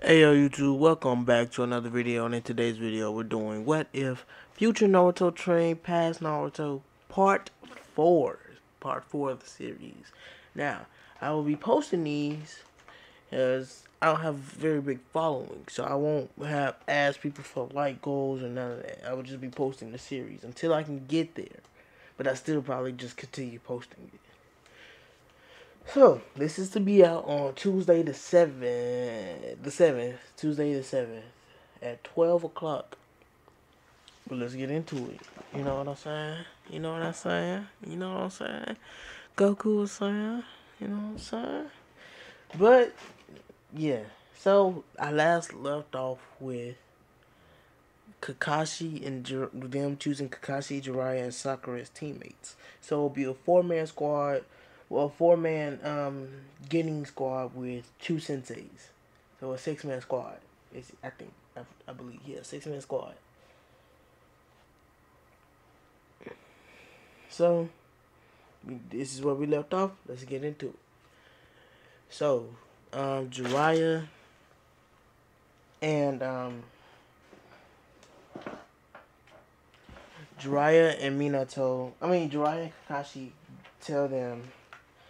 Hey yo YouTube, welcome back to another video, and in today's video we're doing What If Future Naruto Train Past Naruto Part 4. Part 4 of the series. Now, I will be posting these as I don't have a very big following, so I won't have ask people for like goals or none of that. I will just be posting the series until I can get there. But I still probably just continue posting it. So, this is to be out on Tuesday Tuesday the 7th, at 12 o'clock. But let's get into it. You know what I'm saying? You know what I'm saying? You know what I'm saying? Goku was saying, you know what I'm saying? But, yeah. So, I last left off with Kakashi and them choosing Kakashi, Jiraiya, and Sakura as teammates. So it'll be a four-man squad, well, four-man getting squad with two senseis. So a six-man squad. I believe, yeah, six-man squad. So this is where we left off. Let's get into it. So, Jiraiya and Jiraiya and Kakashi tell them,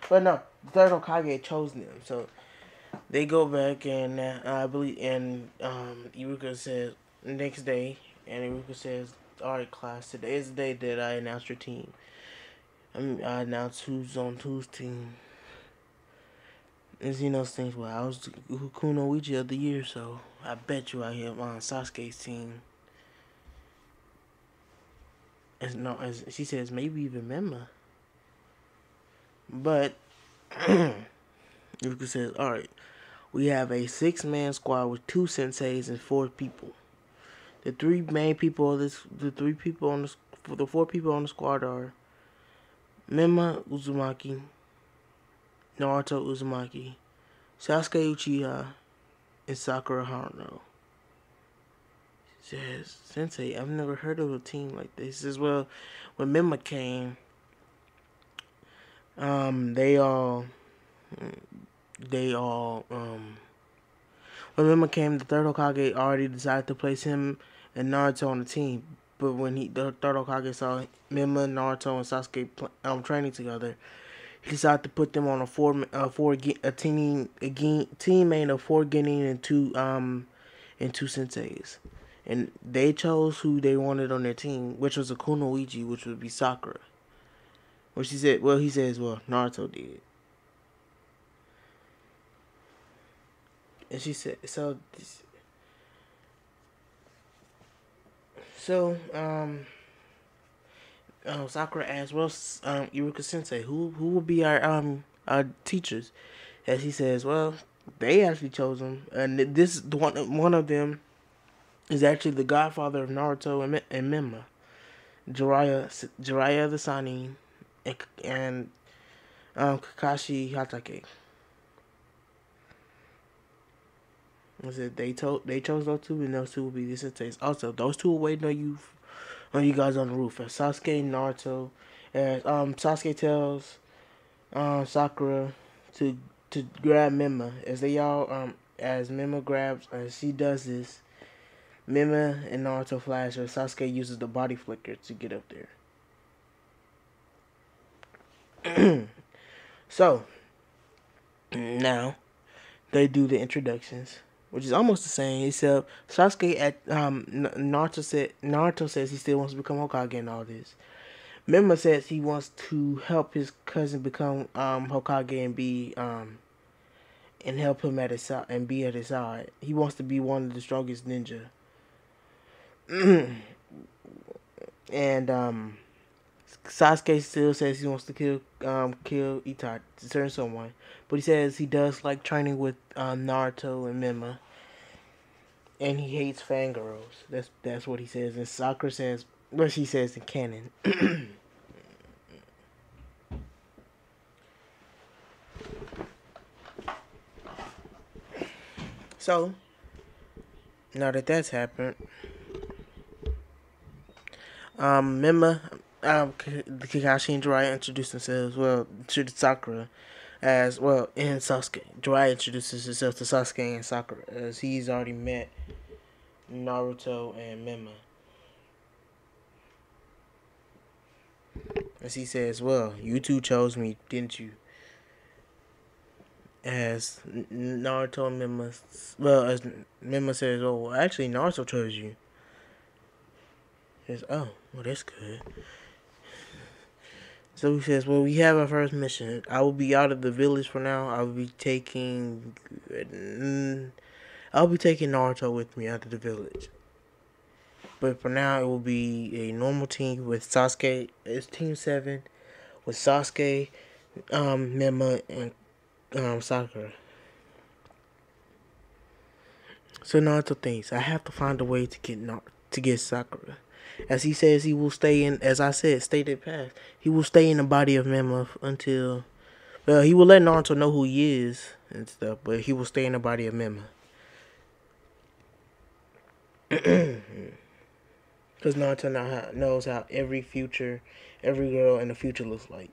but no, the third Hokage chose them. So they go back and I believe, and Iruka says next day, and Iruka says, "All right, class, today is the day that I announced your team. I announced who's on whose team." And Xenos thinks, well, I was the Kunoichi of the year, so I bet you I am on Sasuke's team. As she says, maybe even Mema. But Iruka says, all right, we have a six-man squad with two senseis and four people. The three main people of this, the four people on the squad are Mema Uzumaki, Naruto Uzumaki, Sasuke Uchiha, and Sakura Haruno. She says, Sensei, I've never heard of a team like this. As well, when Mema came, they all, when Mema came, the third Hokage already decided to place him and Naruto on the team. But when the third Hokage saw Mema, Naruto, and Sasuke training together, he decided to put them on a teammate of four Genin and two senseis. And they chose who they wanted on their team, which was a Kunoichi, which would be Sakura. Which he said, well, Naruto did. And she said, Sakura asked, well, Iruka Sensei, who will be our teachers? As he says, well, they actually chose them, and this one of them is actually the godfather of Naruto and Mema, Jiraiya the Sanin, and Kakashi Hatake. I said they chose those two, and those two will be the senseis. Also, those two are waiting on you guys on the roof. As Sasuke and Naruto, as Sasuke tells Sakura to grab Mema, as as Mema grabs, as she does this, Mema and Naruto flash, or Sasuke uses the body flicker to get up there. So now they do the introductions, which is almost the same, except Sasuke Naruto says he still wants to become Hokage and all this. Mema says he wants to help his cousin become Hokage and be and help him at his side and be at his side. He wants to be one of the strongest ninja. And Sasuke still says he wants to kill Itachi, to turn someone, but he says he does like training with Naruto and Mema, and he hates fangirls. That's what he says. And Sakura says what she says in canon. So now that that's happened, Mema, Kakashi and Jiraiya introduce themselves, well, to Sakura. as well in Sasuke. Jiraiya introduces himself to Sasuke and Sakura as he's already met Naruto and Mima. As he says, well, you two chose me, didn't you? As Naruto and Mima, well, as Mima says, oh, well, actually, Naruto chose you. Says, oh, well, that's good. So he says, well, we have our first mission. I will be out of the village for now. I'll be taking Naruto with me out of the village. But for now, it will be a normal team with Sasuke. It's Team 7 with Sasuke, Mima, and Sakura. So Naruto thinks, I have to find a way to get Sakura. As he says, he will stay in, as I said, stated past, he will stay in the body of Mima until, well, he will let Naruto know who he is and stuff, but he will stay in the body of Mima. Because Naruto knows how every girl in the future looks like.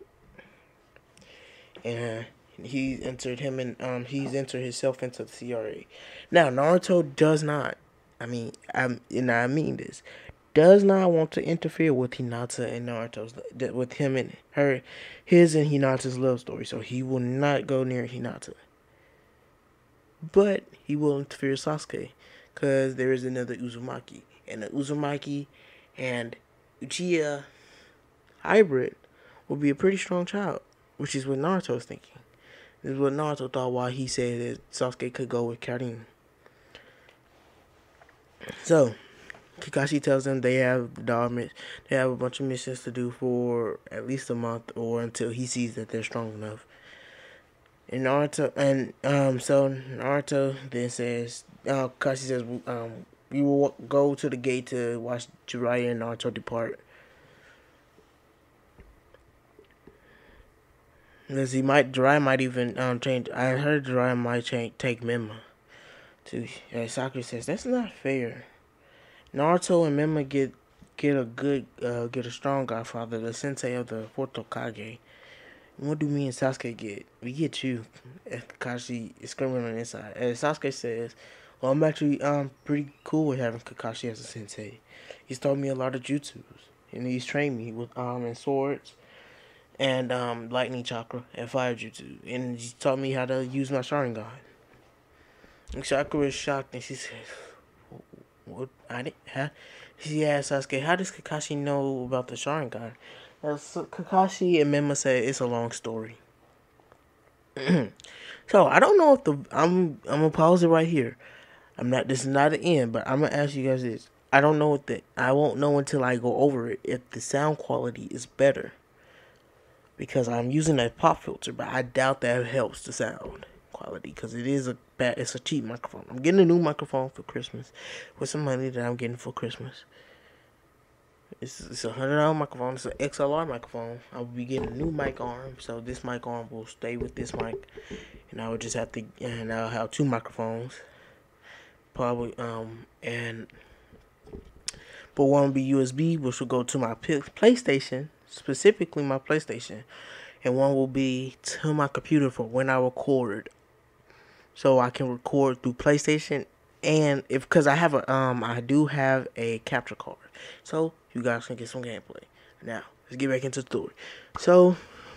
And he's entered himself into the CRA. Now Naruto does not, I mean this, does not want to interfere with Hinata and Naruto's, with him and her, his and Hinata's love story. So he will not go near Hinata. But he will interfere with Sasuke, because there is another Uzumaki, and the Uzumaki and Uchiha hybrid will be a pretty strong child, which is what Naruto's thinking. This is what Naruto thought while he said that Sasuke could go with Karin. So Kakashi tells them they have a bunch of missions to do for at least a month, or until he sees that they're strong enough. And Naruto then says, Kakashi says, we will go to the gate to watch Jiraiya and Naruto depart. Because Jiraiya might even change. I heard Jiraiya might take Mima. Sakura says that's not fair. Naruto and Mima get a strong godfather, the sensei of the fourth Hokage. What do me and Sasuke get? We get you. Kakashi is screaming on the inside. As Sasuke says, well, I'm actually pretty cool with having Kakashi as a sensei. He's taught me a lot of jutsus, and he's trained me with and swords, and lightning chakra and fire jutsu, and he taught me how to use my Sharingan. And Sakura is shocked, and she says, "What? She asks Sasuke, how does Kakashi know about the Sharingan?" So Kakashi and Mima say it's a long story. So I don't know if I'm gonna pause it right here. This is not the end, but I'm gonna ask you guys this. I don't know I won't know until I go over it if the sound quality is better, because I'm using a pop filter, but I doubt that helps the sound quality, because it's a cheap microphone. I'm getting a new microphone for Christmas with some money that I'm getting for Christmas. It's a $100 microphone. It's an XLR microphone. I will be getting a new mic arm, so this mic arm will stay with this mic, and I would just have to, and I'll have two microphones, probably, but one will be USB, which will go to my PlayStation, specifically my PlayStation, and one will be to my computer for when I record, so I can record through PlayStation, and because I do have a capture card, so you guys can get some gameplay. Now let's get back into the story. So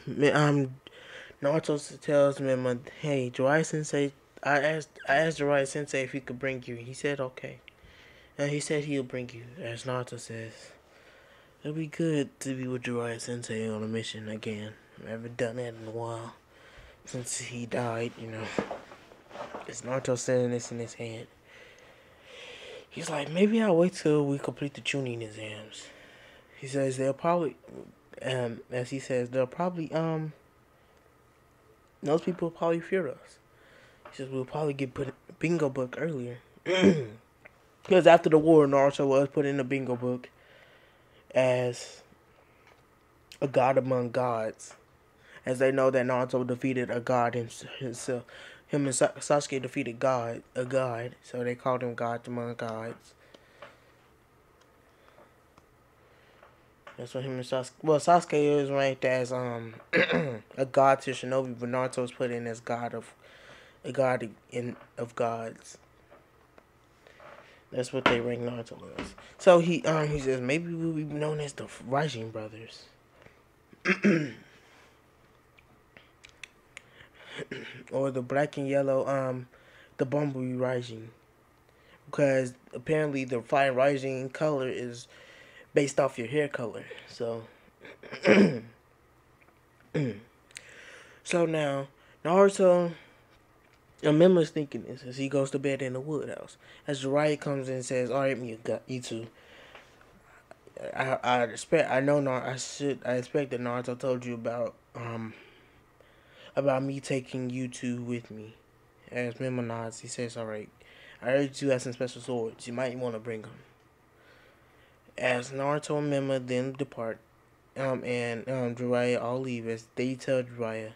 Naruto tells Mima, "Hey, Jiraiya Sensei, I asked Jiraiya Sensei if he could bring you. He said okay, and he said he'll bring you." As Naruto says, "It'll be good to be with Jiraiya Sensei on a mission again. I haven't done that in a while since he died, you know." It's Naruto saying this in his hand. He's like, maybe I'll wait till we complete the tuning exams. He says they'll probably, as he says, they'll probably, those people will probably fear us. He says we'll probably get put in a bingo book earlier. Because after the war, Naruto was put in the bingo book as a god among gods. As they know that Naruto defeated a god himself. Him and Sasuke defeated a god, so they called him God among gods. That's what him and Sasuke. Well, Sasuke is ranked as a god to Shinobi, but Naruto's put in as a god in of gods. That's what they rank Naruto as. So he says maybe we'll be known as the Rising Brothers. Or the black and yellow the Bumblebee Rising. Because apparently the fire rising color is based off your hair color. So so now Naruto Mima's thinking this as he goes to bed in the wood house. As Jiraiya comes in and says, "Alright, you two. I expect I know I expect that Naruto told you about me taking you two with me." As Mima nods, he says, "Alright. I heard you have some special swords. You might want to bring them." As Naruto and Mima then depart, and Jiraiya all leave as they tell Jiraiya,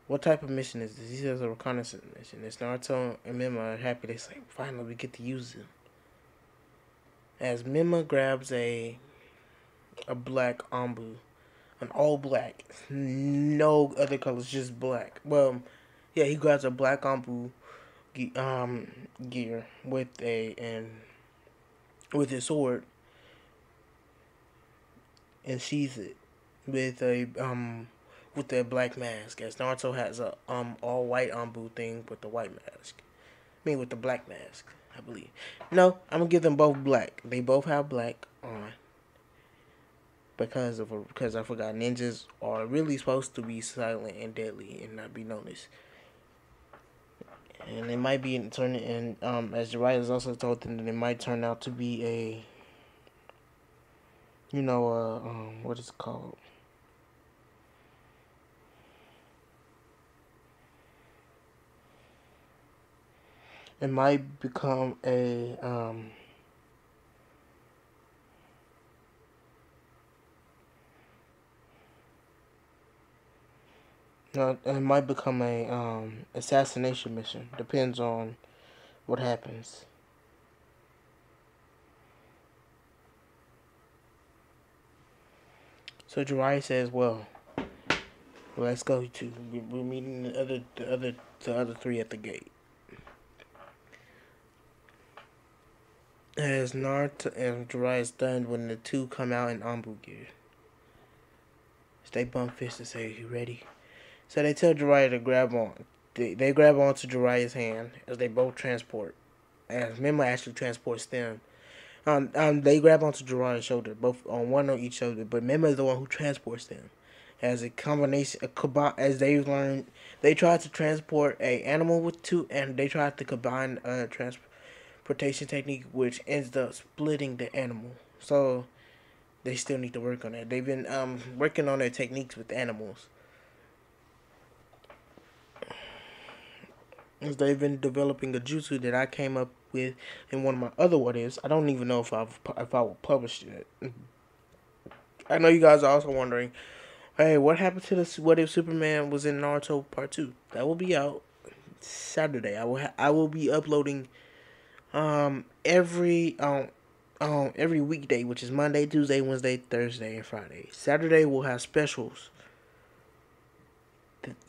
"What type of mission is this?" He says a reconnaissance mission. As Naruto and Mima are happy, they say, "Finally, we get to use them." As Mima grabs a black Ambu, an all black, no other colors, just black. Well, yeah, he grabs a black Ambu gear with his sword and sheathes it with a black mask. As Naruto has a all white Ambu thing with the white mask. I mean with the black mask, I believe. No, I'm gonna give them both black. They both have black on. Because I forgot ninjas are really supposed to be silent and deadly and not be noticed. And it might be turning as the writers also told them that it might turn out to be a what is it called? It might become it might become a assassination mission. Depends on what happens. So Jiraiya says, "Well, let's go to. We're meeting the other three at the gate." As Naruto and Jiraiya is stunned when the two come out in Ambu gear. They bump fists and say, "You ready?" So they tell Jiraiya to grab on. They grab onto Jiraiya's hand as they both transport. As Mima actually transports them. They grab onto Jiraiya's shoulder, both on one on each shoulder, but Mima is the one who transports them. As a combination, as they've learned, they tried to transport a animal with two, and they tried to combine a transportation technique, which ends up splitting the animal. So they still need to work on that. They've been working on their techniques with animals. As they've been developing a jutsu that I came up with in one of my other what ifs. I don't even know if I will publish it. I know you guys are also wondering, hey, what happened to this? What if Superman was in Naruto Part 2? That will be out Saturday. I will be uploading every weekday, which is Monday, Tuesday, Wednesday, Thursday, and Friday. Saturday we'll have specials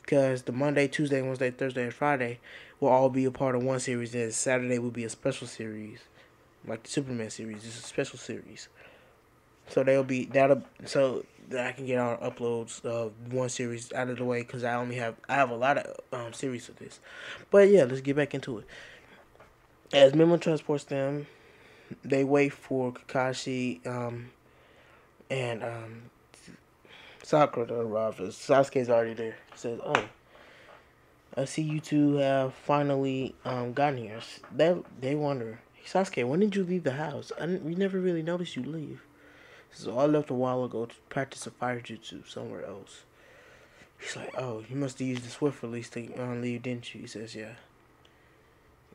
because the Monday, Tuesday, Wednesday, Thursday, and Friday will all be a part of one series. And Saturday will be a special series, like the Superman series. It's a special series, so so that I can get our uploads of one series out of the way because I have a lot of series of this. But yeah, let's get back into it. As Memo transports them, they wait for Kakashi and Sakura to arrive. Sasuke's already there. Says, "Oh, I see you two have finally gotten here." They wonder, "Sasuke, when did you leave the house? We never really noticed you leave." So I left a while ago to practice a fire jutsu somewhere else. He's like, "Oh, you must have used the swift release to leave, didn't you?" He says, "Yeah."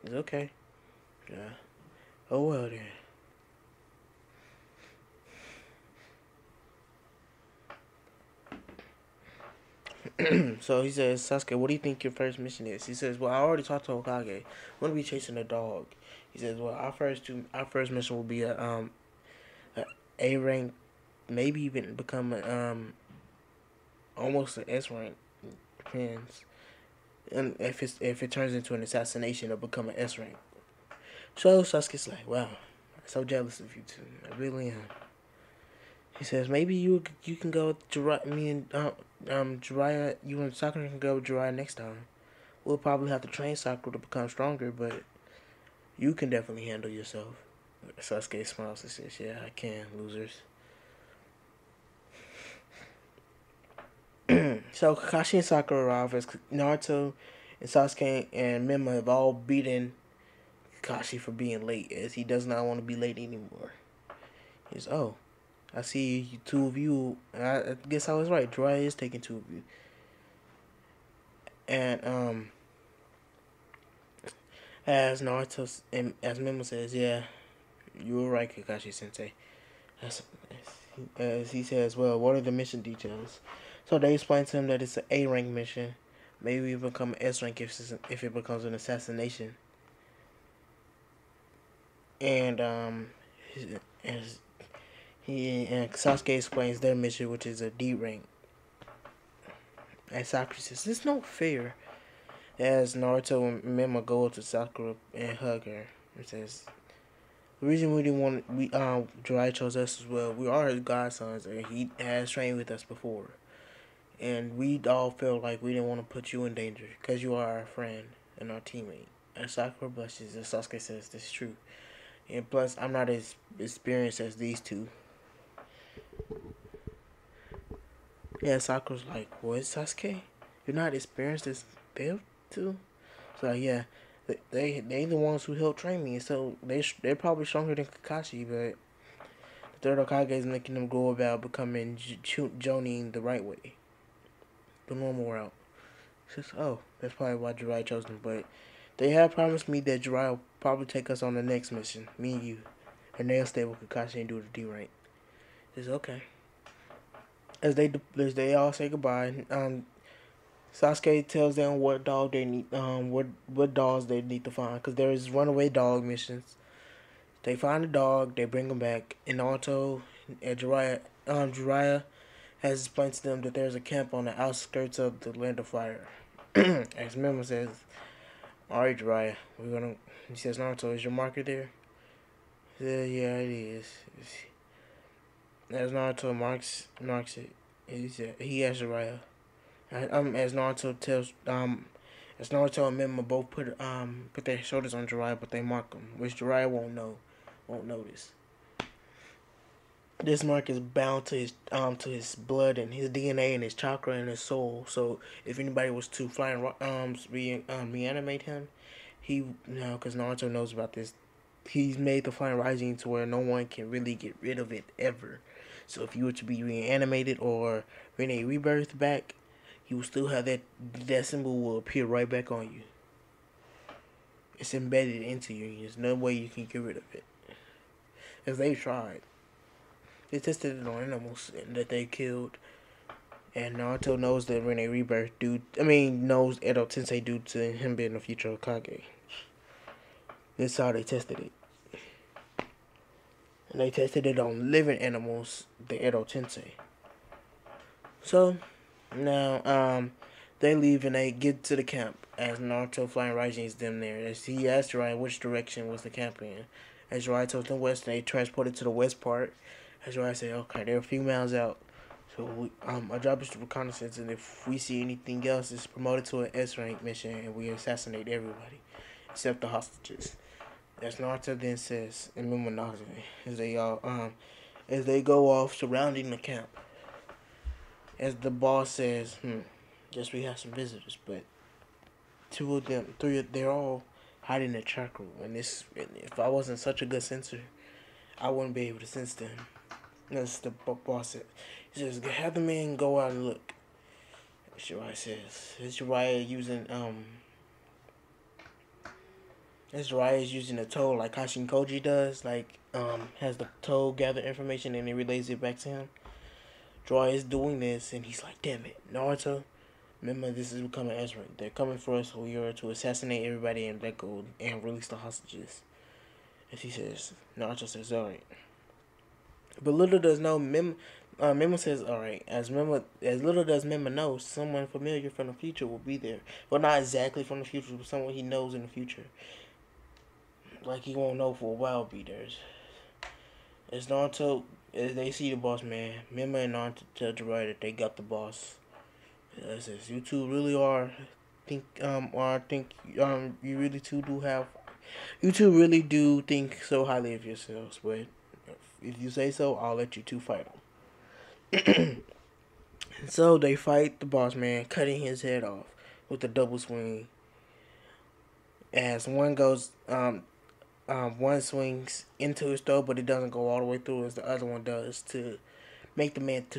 He's okay. Yeah. Oh well then. So he says, "Sasuke, what do you think your first mission is?" He says, "Well, I already talked to Hokage. We're gonna be chasing a dog." He says, "Well, our first mission will be a rank maybe even become almost an S rank. Depends. And if it turns into an assassination, it'll become an S rank. So Sasuke's like, wow, I'm so jealous of you two. I really am. He says maybe you can go with Jiraiya. Me and Jiraiya, you and Sakura can go with Jiraiya next time. We'll probably have to train Sakura to become stronger, but you can definitely handle yourself. Sasuke smiles and says, "Yeah, I can, losers." So Kakashi and Sakura arrive as Naruto and Sasuke and Mima have all beaten Kakashi for being late, as he does not want to be late anymore. He's, oh, I see you, two of you. I guess I was right. Jiraiya is taking two of you. And as Naruto and as Mima says, yeah, you were right, Kakashi Sensei. As he says, well, what are the mission details? So they explain to him that it's an A rank mission. Maybe it become an S rank if it becomes an assassination. And as Sasuke explains their mission, which is a D rank. And Sakura says, "This is no fair." As Naruto and Mima go up to Sakura and hug her, and says, "The reason we didn't want Jiraiya chose us as well. We are his godsons, and he has trained with us before. And we all felt like we didn't want to put you in danger because you are our friend and our teammate." And Sakura blushes, and Sasuke says, "This is true. And plus, I'm not as experienced as these two." Yeah, Sakura's like, "What, Sasuke? You're not experienced as them two?" So yeah, they the ones who helped train me. So they're probably stronger than Kakashi, but the third Hokage is making them go about becoming Jonin the right way, the normal route. Says, oh, that's probably why Jiraiya chose them. But they have promised me that Jiraiya will probably take us on the next mission, me and you, and they'll stay with Kakashi and do the D rank. Says, okay. As they all say goodbye, Sasuke tells them what dog they need, what dogs they need to find, because there is runaway dog missions. They find a dog, they bring him back, and Naruto and Jiraiya has explained to them that there's a camp on the outskirts of the Land of Fire. As Memo says, "Alright, Jiraiya, we're gonna." He says, "Naruto, is your marker there?" He says, "Yeah, it is." As Naruto marks it, he asks Jiraiya. As Naruto tells as Naruto and Mima both put their shoulders on Jiraiya, but they mark him, which Jiraiya won't notice. This mark is bound to his blood and his DNA and his chakra and his soul. So if anybody was to reanimate him, because Naruto knows about this, he's made the Flying Rising to where no one can really get rid of it ever. So if you were to be reanimated or bring a rebirth back, you will still have that symbol will appear right back on you. It's embedded into you. There's no way you can get rid of it. If they tried. They tested it on animals that they killed. And Naruto knows that Rene Rebirth knows Edo Tensei due to him being the future Hokage. This is how they tested it. And they tested it on living animals, the Edo Tensei. So, now, they leave and they get to the camp as Naruto Flying Rising is them there. As he asked Jiraiya which direction was the camp in. As Jiraiya told them west, and they transported to the west part. As Jiraiya said, okay, they're a few miles out. So our job is to reconnaissance, and if we see anything else, it's promoted to an S rank mission, and we assassinate everybody except the hostages. As Naruto then says, and Mima nods as they go off surrounding the camp. As the boss says, guess we have some visitors, but they're all hiding in the chakra. And if I wasn't such a good sensor, I wouldn't be able to sense them. That's the boss said. He says, have the men go out and look. Jiraiya says, is Jiraiya using a toad like Hashin Koji does, like has the toad gather information and it relays it back to him. Jiraiya is doing this, and he's like, damn it, Naruto, remember this is becoming Ezra. They're coming for us. We are to assassinate everybody and let go and release the hostages. As he says, Naruto says, alright. But little does know Memo says, all right, as little does Memo know, someone familiar from the future will be there. Well, not exactly from the future, but someone he knows in the future. Like he won't know for a while be there. As Naruto, as they see the boss man, Memo and Naruto tell Jiraiya that they got the boss. It says, you two really you really two do have, you two really do think so highly of yourselves, but if you say so, I'll let you two fight him. So they fight the boss man, cutting his head off with a double swing. As one swings into his throat, but it doesn't go all the way through as the other one does to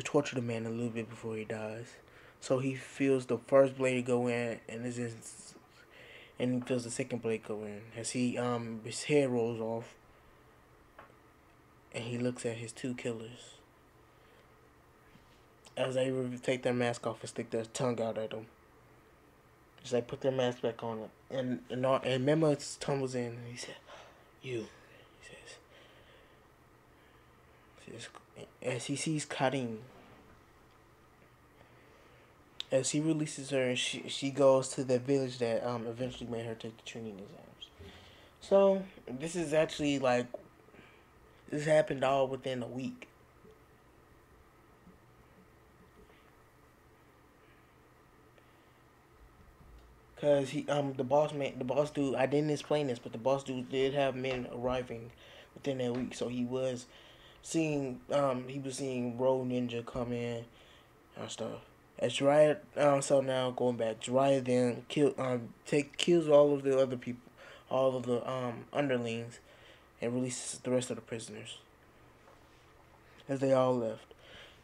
torture the man a little bit before he dies. So he feels the first blade go in, and he feels the second blade go in as his head rolls off, and he looks at his two killers as they take their mask off and stick their tongue out at them. As they put their mask back on, and Memo tumbles in, and he said, "You," he says, as he sees Karin. As he releases her, and she goes to the village that eventually made her take the training exams. So this is actually like this happened all within a week. Cause the boss dude, I didn't explain this, but the boss dude did have men arriving within that week. So he was seeing Road Ninja come in and stuff. As Jiraiya, so now going back, Jiraiya then kills all of the other people, all of the underlings, and releases the rest of the prisoners. As they all left,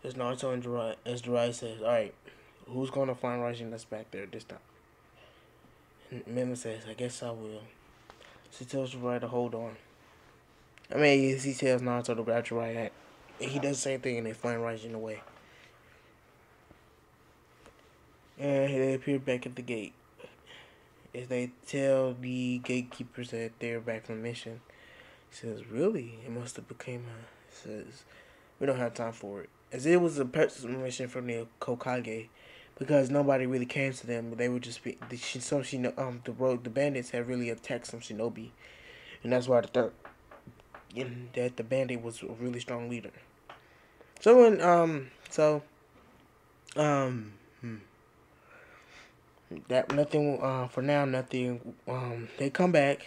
as Naruto and Jiraiya says, "All right, who's gonna find Raijin that's back there this time?" And Mima says, "I guess I will." She tells Jiraiya to hold on. I mean, he tells Naruto to grab Jiraiya, and he does the same thing, and they find Raijin away. And they appear back at the gate. As they tell the gatekeepers that they're back from the mission, he says, "Really? It must have became a." He says, "We don't have time for it." As it was a personal mission from the Kokage, because nobody really came to them. They would just be the bandits had really attacked some shinobi, and that's why the bandit was a really strong leader. So when that nothing for now nothing they come back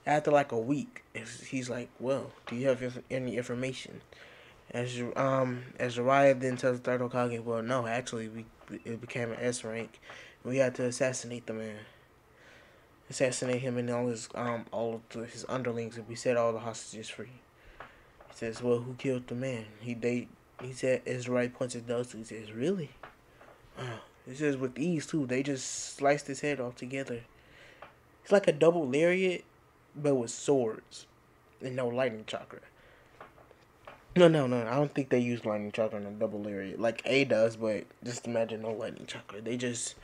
after like a week. He's like, "Well, do you have any information?" As Jiraiya then tells the third Hokage, "Well, no, actually it became an S rank. We had to assassinate the man, assassinate him and all of his underlings, and we set all the hostages free." He says, "Well, who killed the man?" He said, as Jiraiya points at those two, he says, "Really?" He says, "With ease too. They just sliced his head off together. It's like a double lariat, but with swords and no lightning chakra." No. I don't think they use lightning chakra in a double lariat like A does, but just imagine no lightning chakra. They just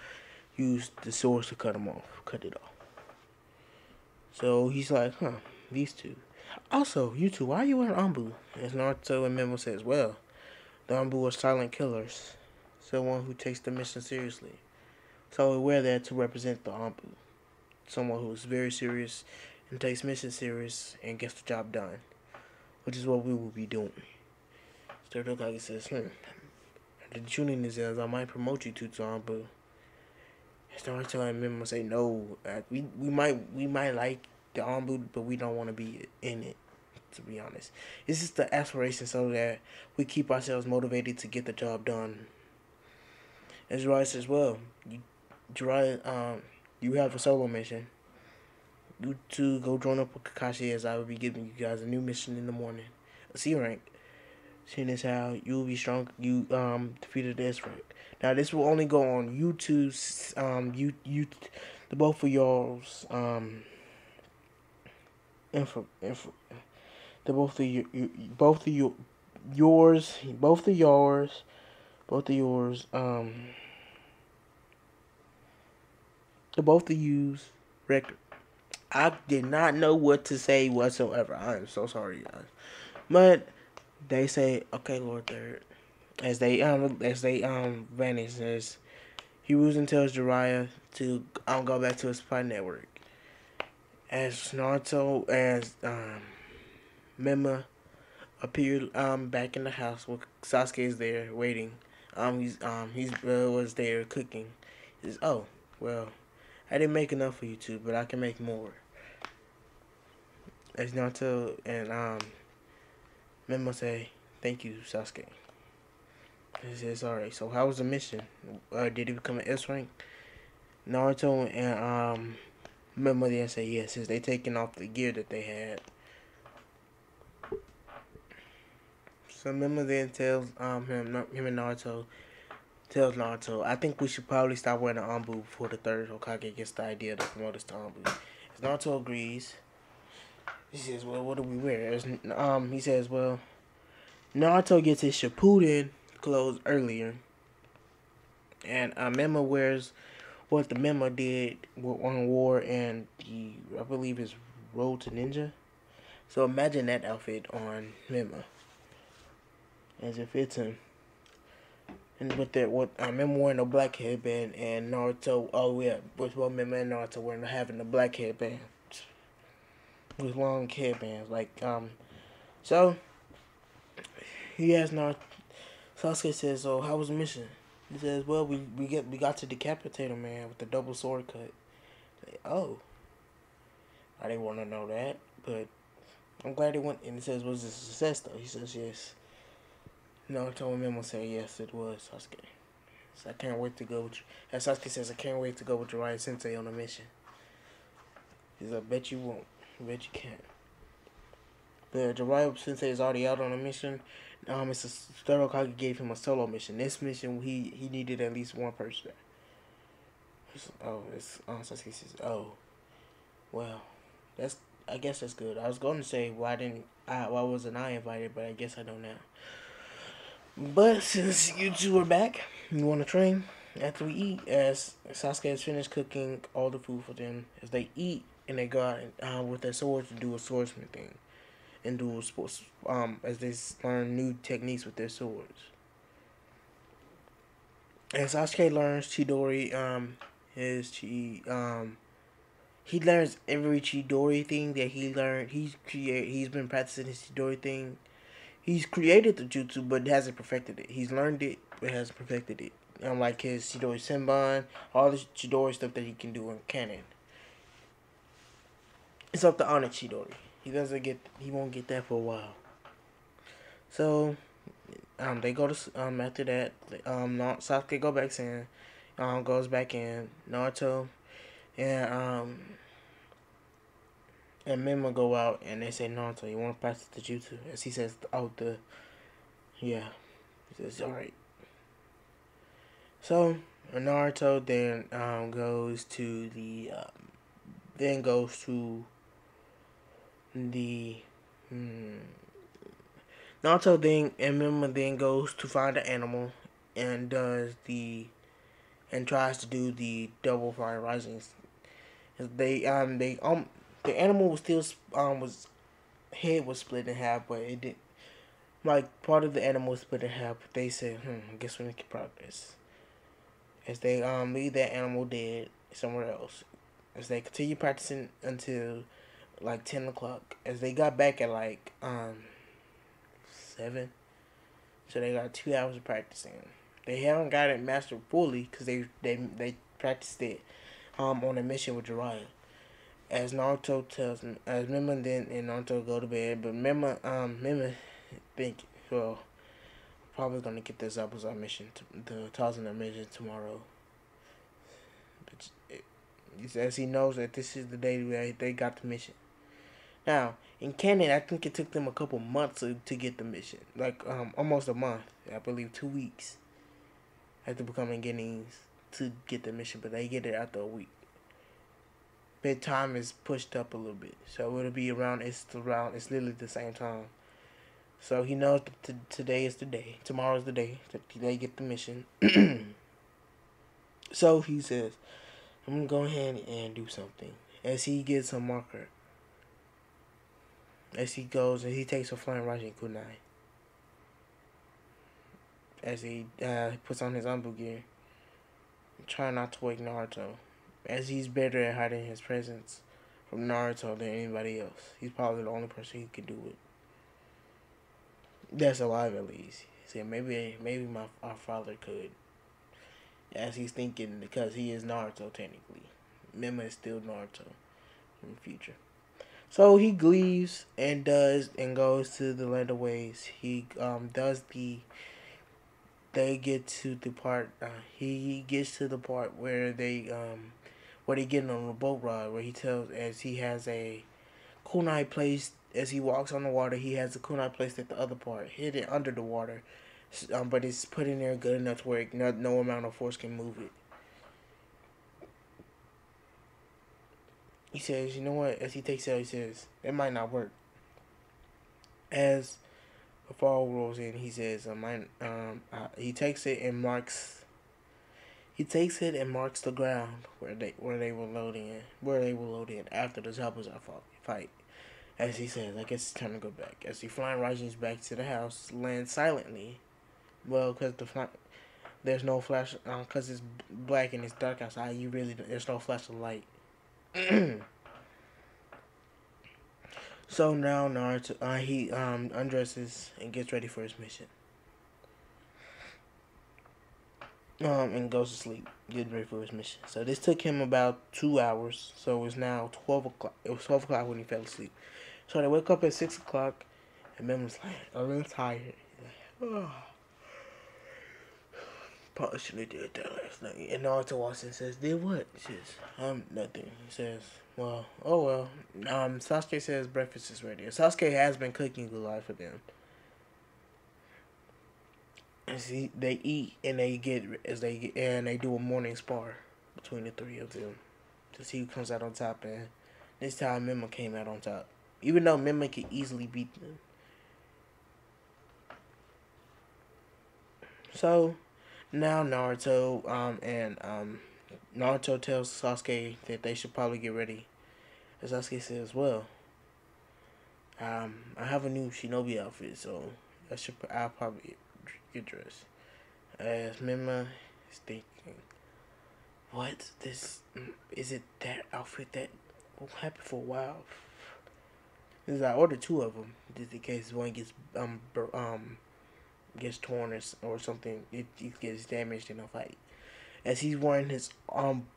use the swords to cut it off. So he's like, these two. Also, you two, why are you wearing Ambu? As Naruto and Memo says, well, the Ambu are silent killers. Someone who takes the mission seriously. So we wear that to represent the Ambu. Someone who is very serious and takes mission serious and gets the job done. Which is what we will be doing. Third Hokage says, the tuning is as I might promote you to Ambu. Naruto and Memo say, no, we might like the Ambu, but we don't want to be in it, to be honest. It's just the aspiration so that we keep ourselves motivated to get the job done. As Jiraiya says, well, you have a solo mission. You two go join up with Kakashi as I will be giving you guys a new mission in the morning. A C rank. Seeing as how you will be strong, you defeated the S rank. Now this will only go on YouTube's the both of y'all's info the both of you both of you yours both of yours the both of you's record. I did not know what to say whatsoever. I am so sorry, guys. But They say, "Okay, Lord Third." As they vanish, as Hiruzen tells Jiraiya to go back to his spy network. As Naruto as Mema appeared back in the house with Sasuke is there waiting. He's was there cooking. He says, "Oh, well, I didn't make enough for you two, but I can make more." As Naruto and Memo say, "Thank you, Sasuke." He says, "Alright, so how was the mission? Did he become an S rank?" Naruto and Memo then say yes, since they taking off the gear that they had. So Memo then tells him and Naruto tells Naruto, "I think we should probably stop wearing the Anbu before the third Hokage gets the idea to promote us to Anbu." As Naruto agrees, he says, "Well, what do we wear?" He says, "Well, Naruto gets his Shippuden clothes earlier, and Memo wears what the Memo did on war and I believe is Road to Ninja. So imagine that outfit on Memo as it fits him." And with that, what I remember wearing a black headband, and Naruto. Oh yeah, with what Memo and Naruto wearing having the black headband with long headbands. So he asks Naruto. Sasuke says, "So how was the mission?" He says, "Well, we got to decapitate a man with the double sword cut." Like, oh, I didn't want to know that, but I'm glad it went. And he says, "Was it a success though?" He says, "Yes." Naruto and Memo say, "Yes, it was, Sasuke." So I can't wait to go with you. As Sasuke says, "I can't wait to go with Jiraiya Sensei on a mission." He says, "I bet you won't. I bet you can't." But Jiraiya Sensei is already out on a mission. It's a Third Hokage gave him a solo mission. This mission, he needed at least one person. Sasuke says, "Oh, well, that's I guess that's good." I was going to say why wasn't I invited, but I guess I don't now. But since you two are back, you want to train after we eat. As Sasuke has finished cooking all the food for them, as they eat and they go out with their swords to do a swordsman thing and do sports. As they learn new techniques with their swords. As Sasuke learns Chidori, he learns every Chidori thing that he learned. He's been practicing his Chidori thing. He's created the jutsu, but hasn't perfected it. He's learned it, but hasn't perfected it. Like his Chidori Senbon, all the Chidori stuff that he can do in canon. It's up to Onyx Chidori. He won't get that for a while. So, they go to, after that, Sasuke go back in, goes back in, Naruto, and Mima go out, and they say, "Naruto, you want to practice the jutsu?" As he says, yeah. He says, "Alright." So, Naruto then goes to the Naruto then and Mima then goes to find an animal and tries to do the double fire risings. The animal was still was head was split in half, but it did like part of the animal was split in half. But they said, I guess we make progress. As they leave that animal dead somewhere else. As they continue practicing until like 10 o'clock. As they got back at like 7, so they got 2 hours of practicing. They haven't got it mastered fully because they practiced it on a mission with Jiraiya. As Naruto tells him, as Mima then and Naruto go to bed, but Mima think, well, probably gonna get this Zabuza mission, the Tazuna mission tomorrow. But as he knows that this is the day where they got the mission. Now, in canon, I think it took them a couple months to get the mission. Like, almost a month. I believe 2 weeks. After becoming Guineas to get the mission. But they get it after a week. Bedtime is pushed up a little bit. So it'll be it's literally the same time. So he knows that today is the day. Tomorrow's the day that they get the mission. So he says, "I'm going to go ahead and do something." As he gets a marker. As he goes and he takes a flying Rasen Kunai. as he puts on his Anbu gear, trying not to wake Naruto, as he's better at hiding his presence from Naruto than anybody else. He's probably the only person who can do it. That's alive at least. He said maybe our father could. As he's thinking, because he is Naruto technically. Mima is still Naruto in the future. So he leaves and goes to the land of ways. He does the they get to the part he gets to the part where they get on a boat ride, where he tells, as he has a kunai placed, as he walks on the water, he has a kunai placed at the other part, hidden under the water, but it's put in there good enough to where no amount of force can move it. He says, you know what, as he takes it out, he says, it might not work. As the fall rolls in, he says, he takes it and marks the ground where they will load in after the Zabuza fight. As he says, I guess it's time to go back. As he flying Raijins back to the house, lands silently. Well, because there's no flash, because it's black and it's dark outside. There's no flash of light. So now Naruto, he undresses and gets ready for his mission. And goes to sleep, getting ready for his mission. So this took him about 2 hours. So it's now 12 o'clock. It was 12 o'clock when he fell asleep. So they wake up at 6 o'clock, and Mema's like, a little tired. He's like, oh, probably should have did that last night. And Naruto walks in and says, did what? He says, nothing. He says, well, oh well. Sasuke says breakfast is ready. Sasuke has been cooking a lot for them. They eat and they do a morning spar between the three of them to see who comes out on top. And this time Mima came out on top, even though Mima could easily beat them. So now Naruto Naruto tells Sasuke that they should probably get ready. And Sasuke says, well, I have a new shinobi outfit, so I'll probably get dressed. As Mima is thinking, what? Is it that outfit that will happen for a while? Because I ordered 2 of them, just in case one gets torn or something. It gets damaged in a fight. As he's wearing his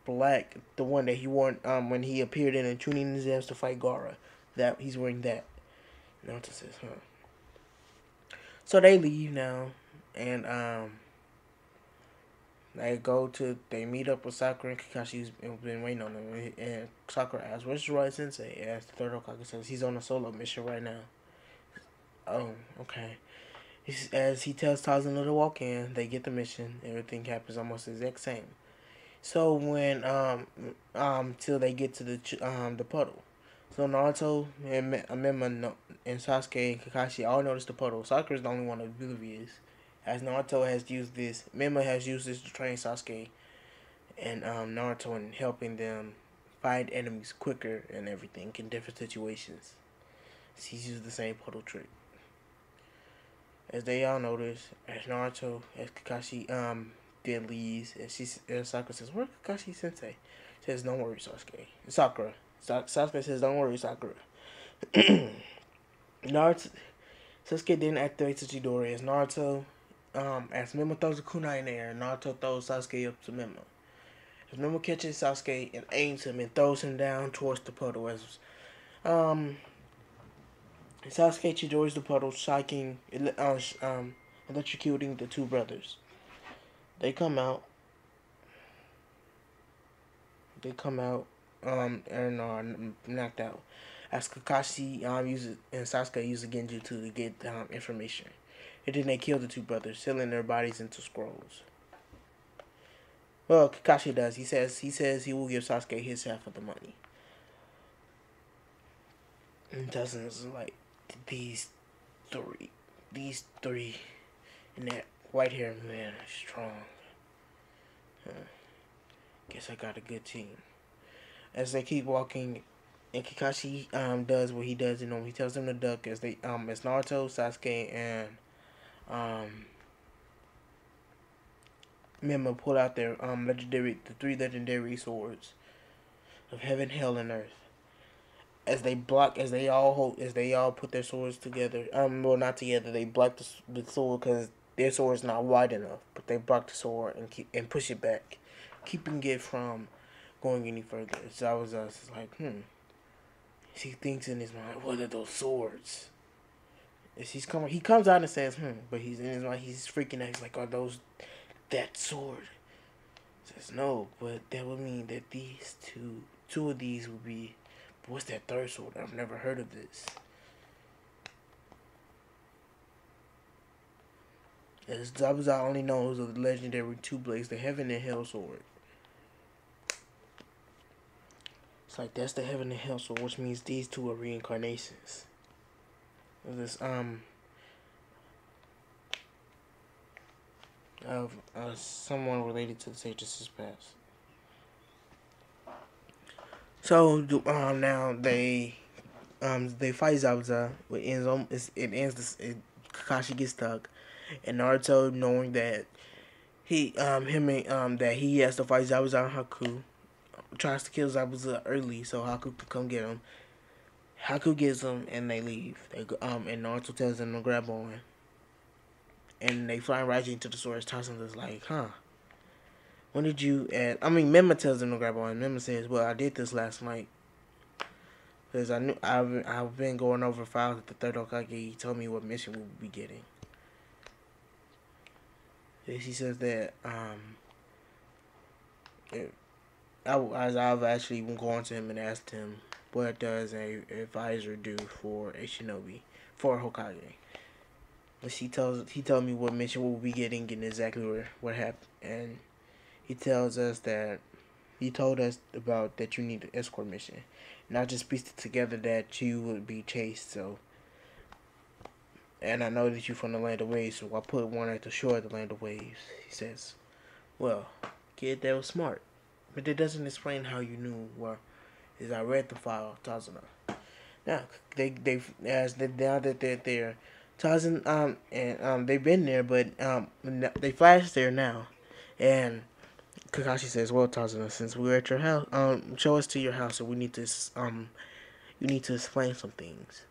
black, the one that he wore when he appeared in Chunin Ninjas to fight Gaara, that he's wearing that. Naruto says, huh. So they leave now, and they meet up with Sakura and Kakashi's been waiting on them. And Sakura asks, where's Jiraiya Sensei? As the third Hokage says, he's on a solo mission right now. Oh, okay. As he tells Tazuna to walk in, they get the mission. Everything happens almost the exact same. So when till they get to the puddle. So Naruto and Mima and Sasuke and Kakashi all notice the puddle. Sakura's the only one oblivious. As Naruto has used this, Mima has used this to train Sasuke and Naruto in helping them find enemies quicker and everything in different situations. So he's used the same puddle trick. As they all notice, as Kakashi then leaves, and Sakura says, "Where's Kakashi Sensei?" Says, "Don't worry, Sasuke." Sasuke says, "Don't worry, Sakura." Naruto, Sasuke then activates the Chidori as Naruto, as Mima throws a kunai in the air, Naruto throws Sasuke up to Mima. As Mima catches Sasuke and aims him and throws him down towards the puddle, as Sasuke Chidori's the puddle, electrocuting the 2 brothers. They come out. And are knocked out. As Kakashi uses and Sasuke use the Genjutsu to get information. And then they kill the 2 brothers, sealing their bodies into scrolls. Well, Kakashi does. He says he will give Sasuke his half of the money. And Dozens like these three, and that white-haired man is strong. Guess I got a good team. As they keep walking, and Kakashi does what he does, he tells them to duck as Naruto, Sasuke, and Mima pull out their the three legendary swords of heaven, hell, and earth. As they all put their swords together. Well, not together. They block the sword because their sword is not wide enough. But they block the sword and push it back, keeping it from going any further. So I was like, He thinks in his mind, what are those swords? As he comes out and says, but he's in his mind, he's freaking out. He's like, are those that sword? He says, no, but that would mean that these two of these would be. But what's that third sword? I've never heard of this. As Zabuza only knows of the legendary two blades, the heaven and hell sword. It's like that's the heaven and hell sword, which means these two are reincarnations. This of someone related to the sages past. So now they fight Zabuza. Kakashi gets stuck, and Naruto, knowing that that he has to fight Zabuza and Haku, tries to kill Zabuza early so Haku can come get him. Haku gets him and they leave. And Naruto tells them to grab on. And they fly right into the sword. Tarzan's like, when did you add? Mema tells them to grab on. Mema says, well, I did this last night. Because I've been going over files with the third Hokage. He told me what mission we'll be getting. And she says that, I've actually been going to him and asked him, what does a advisor do for a shinobi, for a Hokage? And he told me what mission we'll be getting and exactly what happened. And he tells us that he told us about that you need an escort mission. And I just pieced it together that you would be chased. So, and I know that you're from the land of waves, so I put one at the shore of the land of waves. He says, well, kid, that was smart. But it doesn't explain how you knew where. As I read the file, Tazuna. Now now that they're there, Tazan they've been there, but they flash there now, and Kakashi says, "Well, Tazuna, since we're at your house, show us to your house, and we need to you need to explain some things."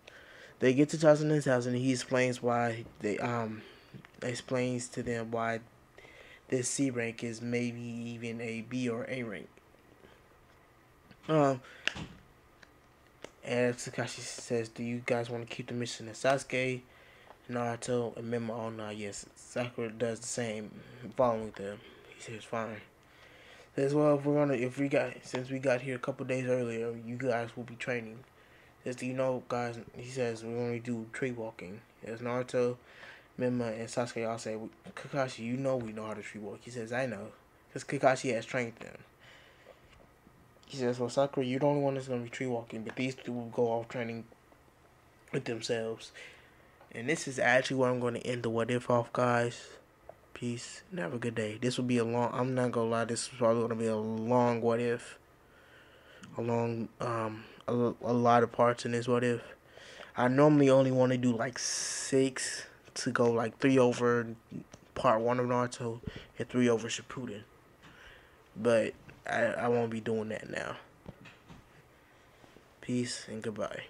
They get to Tazuna's house, and he explains why explains to them why this C rank is maybe even a B or A rank. And Sakashi says, do you guys want to keep the mission as Sasuke, Naruto, and Mema all now? Yes, Sakura does the same, following them. He says, fine. Says, well, since we got here a couple days earlier, you guys will be training. Says, do you know, guys, he says, we're going to do tree walking. As Naruto, Mema, and Sasuke all say, Kakashi, we know how to tree walk. He says, I know, because Kakashi has trained them. He says, well, Sakura, you're the only one that's going to be tree walking, but these two will go off training with themselves. And this is actually where I'm going to end the what if off, guys. Peace and have a good day. This will be I'm not going to lie, this is probably going to be a long what if. A lot of parts in this what if. I normally only want to do like 6 to go like 3 over part 1 of Naruto and 3 over Shippuden. But I won't be doing that now. Peace and goodbye.